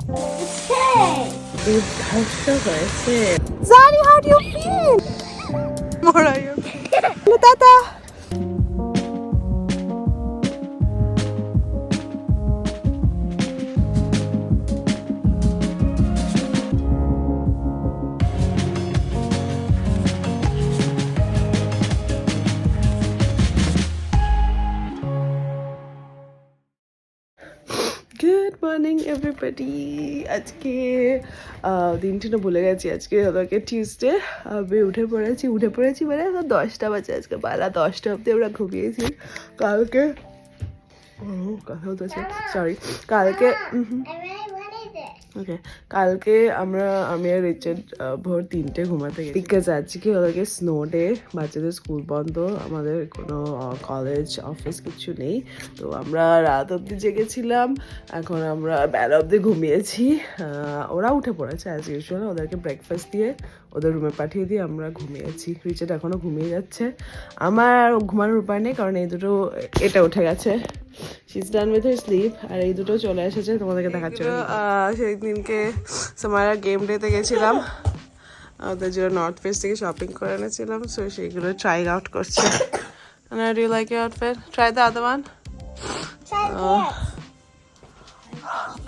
Zari, how do you feel? What are you? Tata. Good morning everybody. আজকে দিনটা না ভুলে গেছি, আজকে আমাকে টিউসডে। আমি উঠে পড়েছি মানে এখন 10টা বাজে। আজকে বেলা 10টা অবধি আমরা ঘুমিয়েছি। কালকে কথা বলতেছি, সরি, কালকে ওকে কালকে আমি আর রিচার্ড ভোর 3টে ঘুমাতে গেছি, বিকজ আজকে ওদেরকে স্নো ডে, বাচ্চাদের স্কুল বন্ধ, আমাদের কোনো কলেজ অফিস কিছু নেই। তো আমরা রাত অবধি জেগেছিলাম, এখন আমরা বেলা অবধি ঘুমিয়েছি। ওরা উঠে পড়েছে অ্যাজ ইউজুয়াল, ওদেরকে ব্রেকফাস্ট দিয়ে ওদের রুমে পাঠিয়ে দিয়ে আমরা ঘুমিয়েছি। রিচার্ড এখনও ঘুমিয়ে যাচ্ছে, আমার ঘুমানোর উপায় নেই, কারণ এই দুটো এটা উঠে গেছে, she's done with her sleep, আর এই দুটো চলে এসেছে তোমাদেরকে দেখাচ্ছি। সেই দিনকে সামারা গেম ডেতে গেছিলাম, ওদের জন্য নর্থ ফেস থেকে শপিং করে এনেছিলাম, সো সেইগুলো ট্রাই আউট করছে। And do you like your outfit? Try the other one.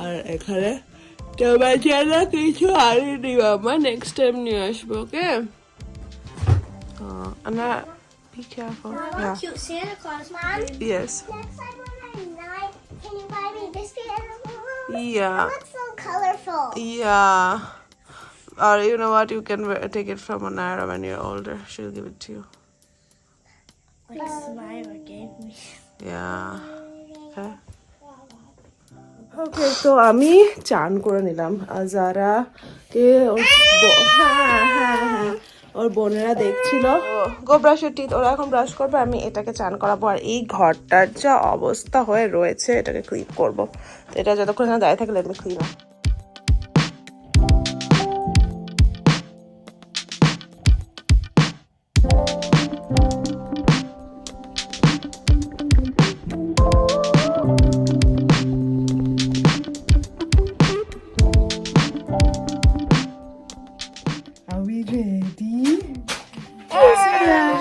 আর এখানে তোমার জন্য কিছু আনিনি বাবা, নেক্সট টাইম নিয়ে আসবো, ওকে? And be careful. Yeah. Cute Santa Claus, Mom. Yes. Next time when I'm 9, can you buy me this piano? Yeah. It looks so colorful. Yeah. Or you know what? You can take it from Onara when you're older. She'll give it to you. What Samira gave me. Yeah. Okay. Okay, so আমি চান করে নিলাম। যারা কে ওর বোনেরা দেখছিল, গো brush your teeth, ওরা এখন brush করবে, আমি এটাকে চান করাবো। আর এই ঘরটার যা অবস্থা হয়ে রয়েছে, এটাকে ক্লিন করবো। তো এটা যতক্ষণ এখানে দাঁড়িয়ে থাকলে আমি ক্লিন আপ।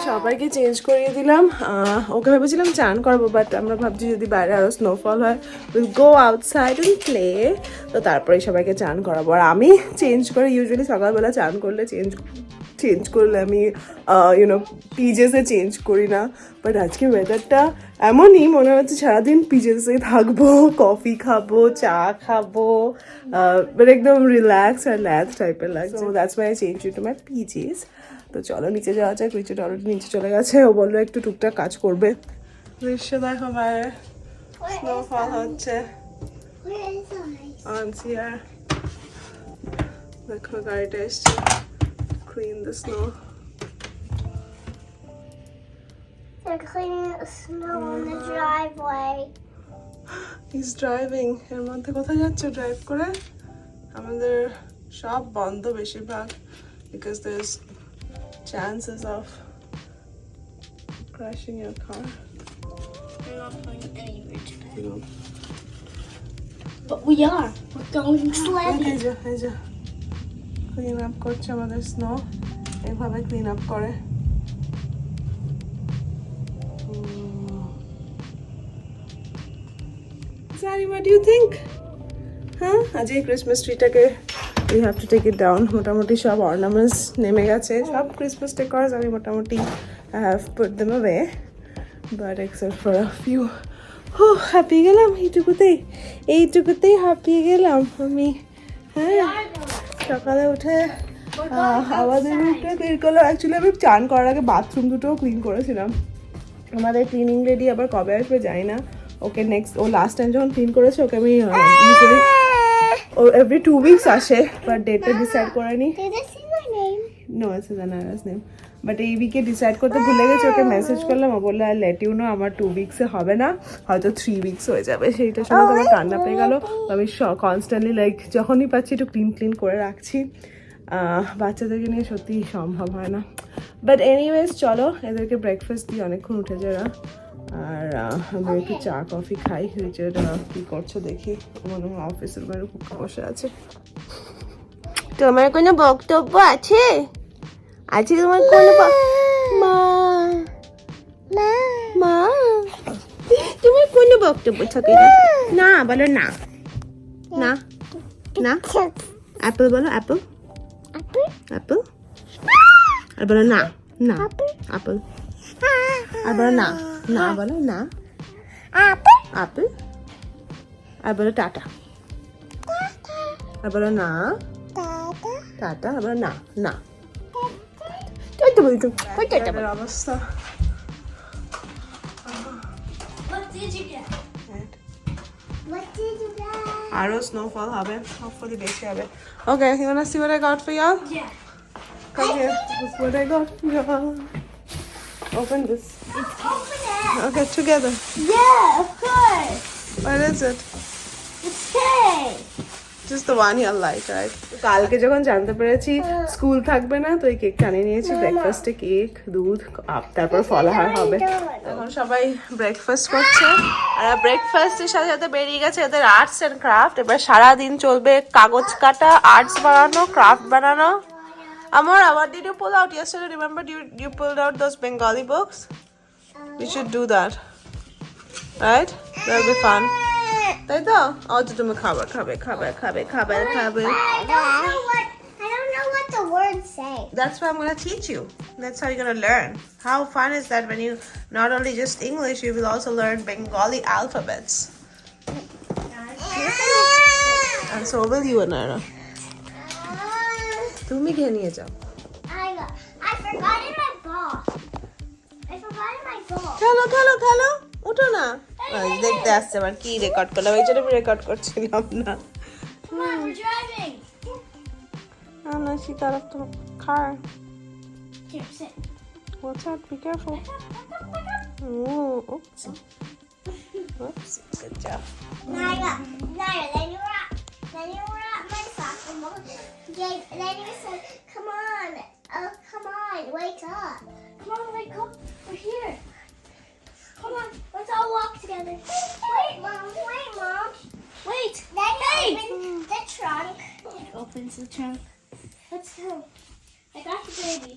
সবাইকে চেঞ্জ করিয়ে দিলাম। ওকে ভেবেছিলাম চান করবো, বাট আমরা ভাবছি যদি বাইরে আরো স্নোফল হয়, will go outside and play. তো তারপরে সবাইকে চান করাবো। আর আমি চেঞ্জ করে, ইউজুয়ালি সকালবেলা চান করলে চেঞ্জ করলে আমি ইউনো পিজেসে চেঞ্জ করি না, বাট আজকে ওয়েদারটা এমনই মনে হচ্ছে সারাদিন পিজেসে থাকবো, কফি খাবো, চা খাবো, মানে একদম রিল্যাক্স আর ল্যাথ টাইপের লাগছে। So that's why I change to my PJs. তো চলো নিচে যাওয়া যাক। রিচার্ড অলরেডি নিচে চলে গেছে, ও বললো একটু টুকটাক কাজ করবে। দৃশ্য দেখো, বাইরে স্নোফল হচ্ছে। দেখো গাড়িটা এসছে, clean the snow. They're cleaning the snow on the driveway. He's driving. এর মধ্যে কোথায় যাচ্ছে ড্রাইভ করে? আমাদের সব বন্ধ বেশিরভাগ, because there's chances of crashing your car. We're not going anywhere today. No. But we are. We're going sledding. এই যে ক্লিন আপ করছে আমাদের স্নো, এইভাবে ক্লিন আপ করে। Zari, what do you think? হ্যাঁ, আজ এই Christmas ট্রিটাকে we have to take it down. মোটামুটি সব অর্নামেন্টস নেমে গেছে, সব ক্রিসমাস ডেকোরস আমি মোটামুটি I have put them away, but except for a few. হাঁপিয়ে গেলাম এইটুকুতেই হাঁপিয়ে গেলাম আমি। হ্যাঁ, সকালে উঠে আমাদের রুমটা ক্লিন করলাম। অ্যাকচুয়ালি আমি চান করার আগে বাথরুম দুটোও ক্লিন করেছিলাম। আমাদের ক্লিনিং লেডি আবার কবে আসবে জানি না। ওকে নেক্সট, ও লাস্ট টাইম যখন ক্লিন করেছে ওকে আমি ইউজুয়ালি ও এভরি 2 weeks আসে, বাট ডেটটা ডিসাইড করেনি। Did they see my name? No, it's Zanara's name. But এই উইকে ডিসাইড করতে ভুলে গেছি, ওকে মেসেজ করলাম, ও বললো আর লেট ইউ নো, আমার 2 weeks হবে না, হয়তো 3 weeks হয়ে যাবে। সেইটার সময় তো আমার কান্না পেয়ে গেল। আমি কনস্ট্যান্টলি লাইক যখনই পাচ্ছি একটু ক্লিন করে রাখছি। বাচ্চাদেরকে নিয়ে সত্যি সম্ভব হয় না। বাট এনিওয়েজ চলো, এদেরকে ব্রেকফাস্ট দিই, অনেকক্ষণ উঠেছে এরা। আর আমি একটু চা কফি খাই। রিচার্ড কি করছে দেখি, মনে হয় অফিসের বাইরে বসে আছে। তোমার কোনো বক্তব্য আছে? আছে তোমার কোনো মা মা তোমার কোনো বক্তব্য থাকে না? না বলো না, না না। অ্যাপল বলো, অ্যাপল অ্যাপল। আর বলো না, না অ্যাপল। আর বলো না, না বলো না অ্যাপল। আর বলো টাটা। আর বলো না টাটা। আর বলো না, না। তাই তো বলছো, ওই টাটা অবস্থা। What did you get? What did you get? আরো স্নোফল হবে, hopefully বেশি হবে। Okay, you wanna see what I got for y'all? Yeah. Come here. This is what I got for y'all. Open this. Open it. Okay, together. Yeah, of course. What is it? It's cake. Just the one you like, right? কালকে যখন জানতে পেরেছি school থাকবে না, তো এই cake আনিয়ে নিয়েছি। ব্রেকফাস্টে কেক, দুধ, তারপর ফলাহার হবে। এখন সবাই ব্রেকফাস্ট করছে, আর ব্রেকফাস্টের সাথে সাথে বেরিয়ে গেছে এদের আর্টস এন্ড ক্রাফট। এবার সারাদিন চলবে কাগজ কাটা, আর্টস বানানো, ক্রাফট বানানো। Amar, what did you pull out yesterday? Remember you pulled out those Bengali books? We should do that. Right? That'll be fun. তাই তো? ও তো তুমি খাবার খাবে, খাবার খাবে, খাবার খাবে। I don't know what the words say. That's why I'm gonna teach you. That's how you're gonna learn. How fun is that when you not only just English, you will also learn Bengali alphabets. And so will you, Anara. তুমি খেয়ে নিয়ে যাও। I forgot in my ball. I forgot in my ball. খেলো খেলো খেলো, উঠো না। দেখতে আসছে আবার কি রেকর্ড করলাম, এই জন্য আমি রেকর্ড করছিলাম না। Come on, we're driving. না she got off the car. Here, sit. What's that? Be careful. Oh, oops. Oops. Good job. Naya, then you were at my soccer ball. Yeah, then you said, come on, wake up. Come on, wake up, we're here. Come on, let's all walk together. Wait, Mom. Wait, then you open the trunk. It opens the trunk. Let's go. I got the baby.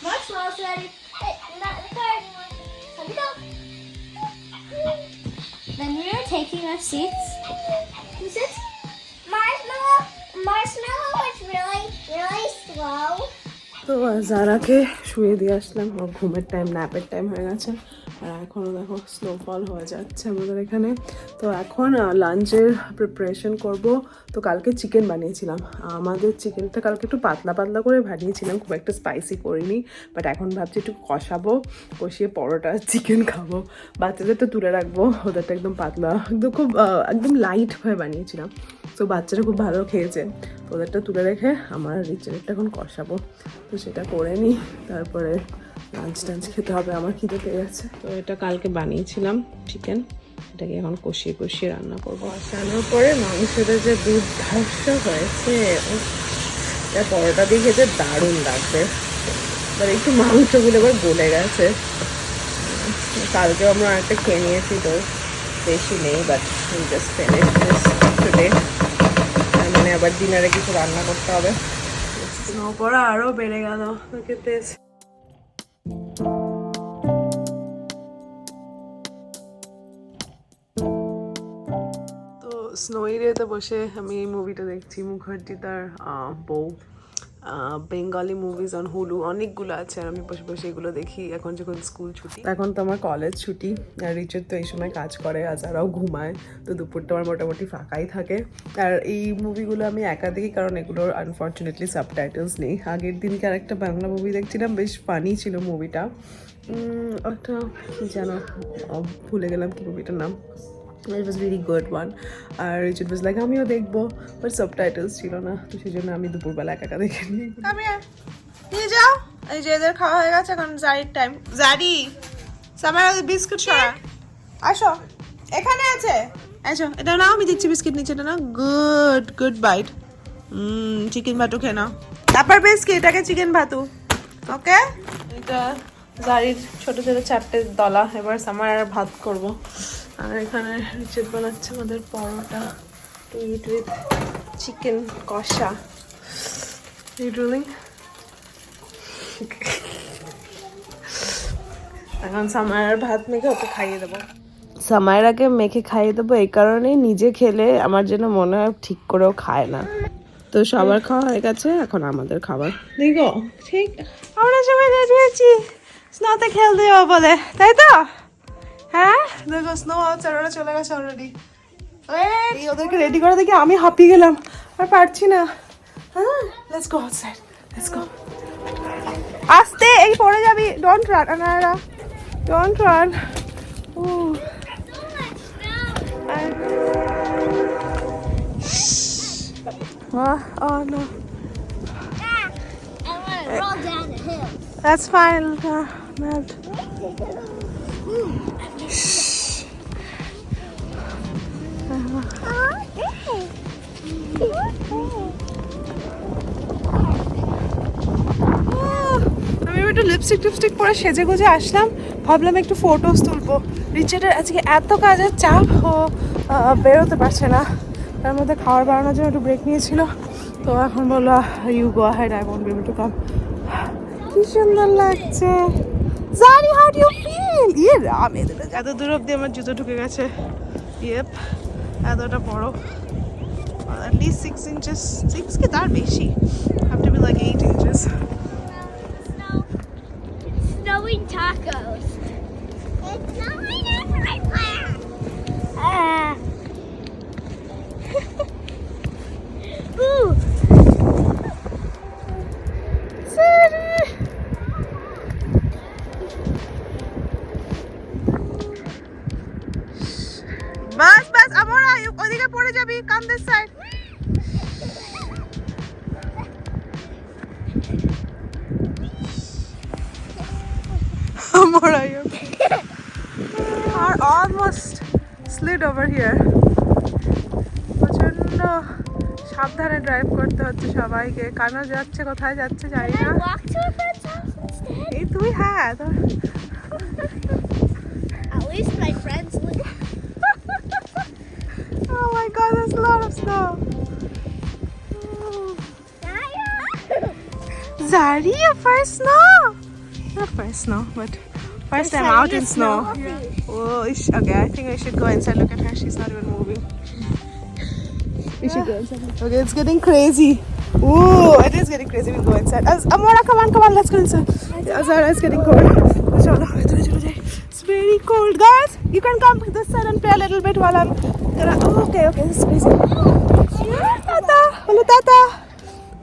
Marshmallow's ready. Hey, not in the car anymore. Let me go. Then we are taking our seats. Who sits? Marshmallow is really slow. তো জারাকে শুয়ে দিয়ে আসলাম, ওর ঘুমের time, ন্যাপের time হয়ে গেছে। আর এখনও দেখো snowfall হয়ে যাচ্ছে আমাদের এখানে। তো এখন লাঞ্চের প্রিপারেশন করব। তো কালকে চিকেন বানিয়েছিলাম, আমাদের চিকেনটা কালকে একটু পাতলা পাতলা করে বানিয়েছিলাম, খুব একটা স্পাইসি করিনি। বাট এখন ভাবছি একটু কষাবো, কষিয়ে পরোটা চিকেন খাবো। বাচ্চাদেরটা তুলে রাখবো, ওদেরটা একদম পাতলা, একদম খুব একদম লাইট হয়ে বানিয়েছিলাম। তো বাচ্চারা খুব ভালো খেয়েছে, ওদেরটা তুলে রেখে আমার রিচেরটা এখন কষাবো। তো সেটা করে নিই, তারপরে লাঞ্চ টাঞ্চ খেতে হবে, আমার খিদে পেয়ে গেছে। তো এটা কালকে বানিয়েছিলাম চিকেন, এটাকে এখন কষিয়ে কষিয়ে রান্না করবো। কষানোর পরে মাংসটা যে দুধ ধাস্য হয়েছে, এটা পরোটা দিয়ে খেতে দারুণ লাগবে। এবার একটু মাংসগুলো এবার গলে গেছে। কালকেও আমরা একটা খেয়ে নিয়েছি, তো বেশি নেই, but just finish this today. মানে আবার ডিনারে কিছু রান্না করতে হবে। স্নো পড়া আরো বেড়ে গেল, look at this. তো স্নো এরিয়াতে বসে আমি এই মুভিটা দেখছি, মুখার্জি তার বউ। বেঙ্গলি মুভিজ অন হুলু অনেকগুলো আছে, আর আমি বসে বসে এগুলো দেখি। এখন যখন স্কুল ছুটি, এখন তো আমার কলেজ ছুটি, আর রিচার্ড তো এই সময় কাজ করে, আজারাও ঘুমায়, তো দুপুরটা আমার মোটামুটি ফাঁকাই থাকে। আর এই মুভিগুলো আমি একা দেখি, কারণ এগুলোর আনফর্চুনেটলি সাবটাইটেলস নেই। আগের দিনকে আরেকটা বাংলা মুভি দেখছিলাম, বেশ ফানি ছিল মুভিটা। একটা কি যেন ভুলে গেলাম কি মুভিটার নাম। It was really good one. R Richard was like আমিও দেখবো, বাট সাবটাইটেলস ছিল না, তো সেই জন্য আমি দুপুরবেলা একা দেখে নিই। নিয়ে যাও, এই যে এদের খাওয়া হয়ে গেছে, এখন জারির টাইম। জারি সামার বিস্কুট সরা, আসো এখানে আছে, আসো এটা নাও, আমি দিচ্ছি বিস্কিট নিচে, এটা নাও। Good bite. চিকেন ভাতু খেয়ে নাও, তারপর বিস্কিট, এটাকে চিকেন ভাতু। ওকে, এটা জারির ছোট ছোট 4টে দলা। এবার সামার ভাত করব। আর এখানে রিচেট বানাচ্ছে আমাদের পরোটা টু ইট উইথ চিকেন কষা। এখন সামার ভাত মেখে ওকে খাইয়ে দেবো। সামায়রাকে মেখে খাইয়ে দেবো এই কারণেই, নিজে খেলে আমার যেন মনে হয় ঠিক করেও খায় না। তো সবার খাওয়া হয়ে গেছে, এখন আমাদের খাবার। দেখো ঠিক আমরা সবাই রেডি আছি স্নোতে খেলতে যাবো বলে, তাই তো? হ্যাঁ দেখো স্নো আউটসাইড, ওরা চলে গেছে অলরেডি। ওদেরকে রেডি করে দেখি আমি হাঁপিয়ে গেলাম, আর পারছি না। হ্যাঁ let's go outside, let's go. আস্তে, এই পড়ে যাবি। ডোন্ট রান আনারা, don't run. Oh no. I want to roll down the hill. That's fine. Melt. আমি একটু লিপস্টিক টিপস্টিক পরে সেজে গুজে আসলাম, ভাবলাম একটু ফটোস তুলবো। রিচেটের আজকে এত কাজের চাপ, ও বেরোতে পারছে না। তার মধ্যে খাবার বানানোর জন্য একটু ব্রেক নিয়েছিল, তো এখন বললো you go ahead, I won't be able to come. কি সুন্দর লাগছে। জারি, হাউ ডু ইউ ফিল? ইয়ে রাম, এত দূর অব্দি আমার জুতো ঢুকে গেছে। ইয়েপ, এতটা বড়, at least 6 inches, 6 কি তার বেশি, have to be like 8 inches. Snowing tacos. It's snowing everywhere. Ooh. Sorry. বাস বাস, আমরা ওদিকে পড়ে যাবি, কাম দিস সাইড। আমরা are almost slid over here. প্রচন্ড সাবধানে ড্রাইভ করতে হচ্ছে সবাইকে। কানো যাচ্ছে, কোথায় যাচ্ছে জানি Can না। I walk to a friend's house instead? এই তুই, হ্যাঁ At least my friends live. Oh my god, there's a lot of snow. Zari, your first snow? Not first snow, but first time out in snow. Oh, okay, I think I should go inside. Look at her, she's not even moving. We should go inside. Okay, it's getting crazy. Ooh, it is getting crazy. We'll go inside. Amora, come on, let's go inside. Zara, it's getting cold. It's very cold, guys. You can come this side and play a little bit while I'm. Okay, this is crazy. Tata, hello, Tata.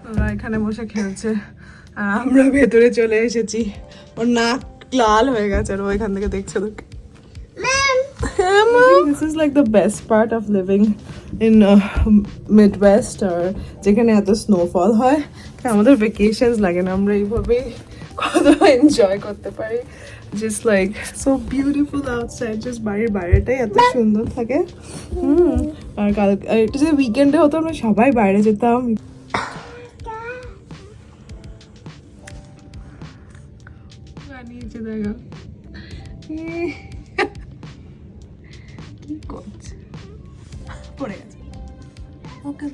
ওরা এখানে বসে খেলছে আর আমরা ভেতরে চলে এসেছি। ওর নাক লাল হয়ে গেছে আর ও এখান থেকে দেখছে তোকে। This is like the best part of living in Midwest, or যেখানে এত স্নোফল হয়। আমাদের ভ্যাকেশনস লাগে না, আমরা এইভাবেই কত এনজয় করতে পারি। Just like so beautiful outside, just বাড়ির বাইরেটাই এত সুন্দর থাকে। আর কাল এটা যে উইকেন্ডে হতো, আমরা সবাই বাইরে যেতাম। বানিয়েছে দেখো কি করছে, পড়ে গেছে। ওকে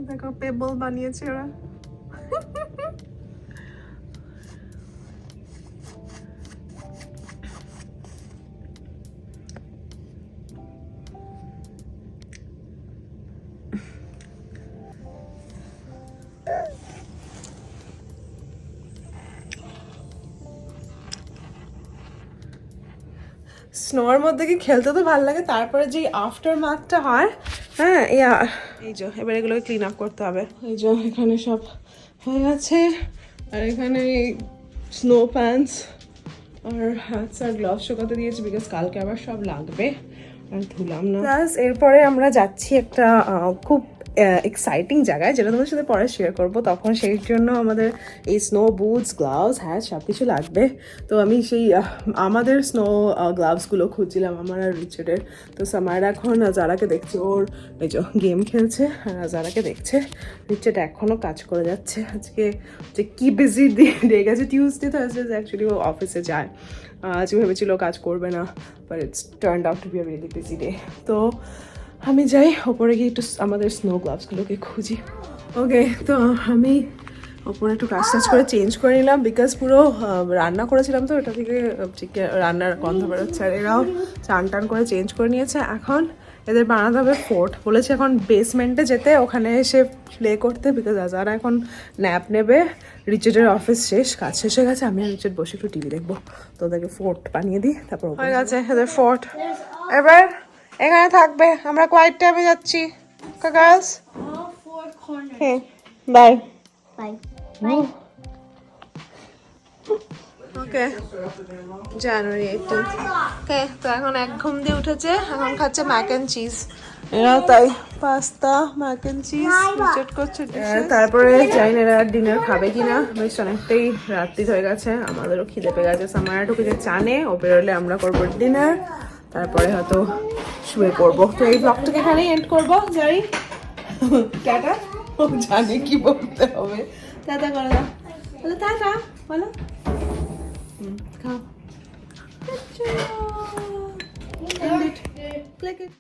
দেখো পেবল বানিয়েছে ওরা। স্নোর মধ্যে কি খেলতে তো ভালো লাগে, তারপরে যে আফটার মার্কটা হয়, হ্যাঁ এই যে এবার এগুলোকে ক্লিন আপ করতে হবে। এই যে এখানে সব হয়ে গেছে, আর এখানে স্নো প্যান্টস আর হ্যাটস আর গ্লাভস শুকাতে দিয়েছি, বিকজ কালকে আবার সব লাগবে, আর ধুলাম না। প্লাস এরপরে আমরা যাচ্ছি একটা খুব এক্সাইটিং জায়গায়, যেটা তোমাদের সাথে পরে শেয়ার করবো। তখন সেই জন্য আমাদের এই স্নো বুটস, গ্লাভস, হ্যাঁ সব কিছু লাগবে। তো আমি সেই আমাদের স্নো গ্লাভসগুলো খুঁজছিলাম, আমার আর রিচার্ডের। তো সামায়ের এখন যারাকে দেখছে, ওর এই যে গেম খেলছে, আর যারাকে দেখছে। রিচার্ড এখনও কাজ করে যাচ্ছে। আজকে যে কি বিজি ডে গেছে, টিউসডে থার্সডে অ্যাকচুয়ালি ও অফিসে যায়। আজকে ভেবেছিল কাজ করবে না, but it's turned out to be a really busy day. তো আমি যাই ওপরে গিয়ে একটু আমাদের স্নো গ্লাভসগুলোকে খুঁজি। ওকে, তো আমি ওপরে একটু কাজ টাজ করে চেঞ্জ করে নিলাম, বিকজ পুরো রান্না করেছিলাম তো ওটা থেকে চিকেন রান্নার গন্ধ বেরোচ্ছে। আর এরাও চান টান করে চেঞ্জ করে নিয়েছে। এখন এদের বানাতে হবে ফোর্ট। বলেছে এখন বেসমেন্টে যেতে, ওখানে এসে প্লে করতে, বিকজ আজারা এখন ন্যাপ নেবে। রিচার্ডের অফিস শেষ, কাজ শেষ হয়ে গেছে। আমি আর রিচার্ড বসে একটু টিভি দেখবো। তো ওদেরকে ফোর্ট বানিয়ে দিই, তারপর হয়ে গেছে এদের ফোর্ট। এবার এখানে থাকবে, আমরা কোয়াইট টাইমে যাচ্ছি। Girls, All four corners. হ্যাঁ, বাই। Bye. Bye. ওকে, জানুয়ারি 18। ওকে, তো এখন এক ঘুম দিয়ে উঠেছে, এখন খাচ্ছে ম্যাক অ্যান্ড চিজ। এরা তাই পাস্তা, ম্যাক অ্যান্ড চিজ রিচেট করছে। তারপরে জানি না এরা ডিনার খাবে কিনা, বেশ অনেকটাই রাত্রি হয়ে গেছে, আমাদেরও খিদে পেয়ে গেছে। সামারা ঢুকেছে চানে, ও বেরোলে আমরা করবো ডিনার, তারপরে হয়তো শুয়ে পড়বো। তো এই ব্লগটাকে এখানেই এন্ড করবো। যাই, টাটা। ও জানে কি বলতে হবে। টাটা করে দাও, বলো টাটা, বলো। Come. Good job. Click it.